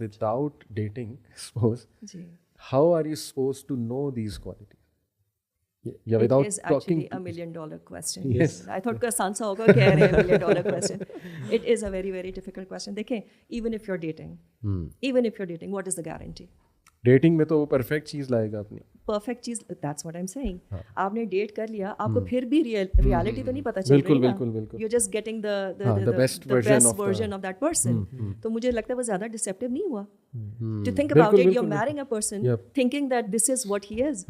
without dating, suppose, G how are you supposed to know these qualities? Yeah, It without is talking. actually a $1 million question. Yes. I thought کوئی آسان سا ہوگا کہہ رہے ہیں $1 million question. It is a very very difficult question. دیکھیں even if you're dating, what is the guarantee? Dating میں تو وہ perfect چیز لائے گا اپنی. پرفیکٹ چیز, that's what I'm saying. آپ نے ڈیٹ کر لیا, آپ کو پھر بھی ریالٹی تو نہیں پتہ چل رہی نا. You're just getting the best version of that person. تو مجھے لگتا ہے وہ زیادہ deceptive نہیں ہوا. To think about it, you're marrying a person thinking that this is what he is.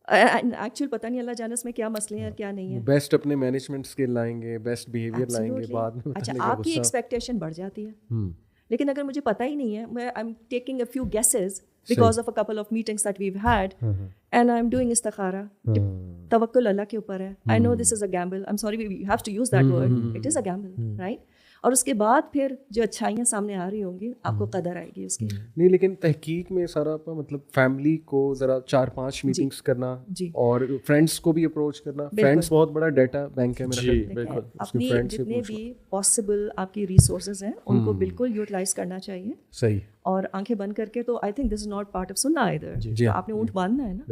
Actual پتہ نہیں اللہ جانے اس میں کیا مسئلے ہیں اور کیا نہیں ہے. بیسٹ اپنے مینجمنٹ اسکل لائیں گے, بیسٹ بیہیویئر لائیں گے, بعد میں اچھا آپ کی ایکسپیکٹیشن بڑھ جاتی ہے. لیکن اگر مجھے پتہ ہی نہیں ہے, میں I am taking a few gases because of a couple of meetings that we've had and I'm doing istikhara. Tawakkul Allah ke upar hai. I know this is a gamble. I'm sorry we have to use that word. It is a gamble, right? اور اس کے بعد پھر جو اچھائیاں سامنے آ رہی ہوں گی آپ کو قدر آئے گی اس کی. نہیں لیکن تحقیق میں سارا مطلب فیملی کو ذرا 4-5 میٹنگس کرنا اور فرینڈس کو بھی اپروچ کرنا. فرینڈس بہت بڑا ڈیٹا بینک ہے میرا. اپنی جتنے بھی پاسبل آپ کی ریسورسز ہیں ان کو بالکل یوٹیلائز کرنا چاہیے. صحیح. اور آنکھیں بند کر کے تو I think this is not part of سننا ادھر. آپ نے اونٹ باندھنا ہے نا,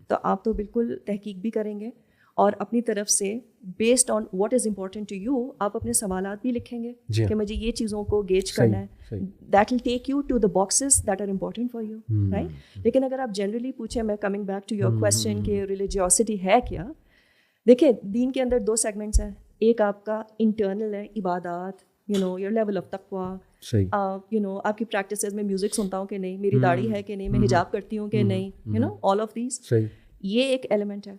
تو آپ تو بالکل تحقیق بھی کریں گے اور اپنی طرف سے based on what is important to you آپ اپنے سوالات بھی لکھیں گے کہ مجھے یہ چیزوں کو گیج کرنا ہے. That will take you to the boxes that are important for you, right. لیکن اگر آپ جنرلی پوچھیں, میں coming back to your question کہ ریلیجیوسٹی ہے کیا, دیکھیں دین کے اندر 2 سیگمنٹس ہیں. ایک آپ کا انٹرنل ہے, عبادات, یور لیول آف تقویٰ, آپ کی پریکٹسز میں میوزک سنتا ہوں کہ نہیں, میری داڑھی ہے کہ نہیں, میں حجاب کرتی ہوں کہ نہیں, آل آف دیز. یہ ایک ایلیمنٹ ہے.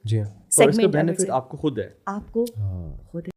سیگمنٹ آپ کو خود ہے, آپ کو خود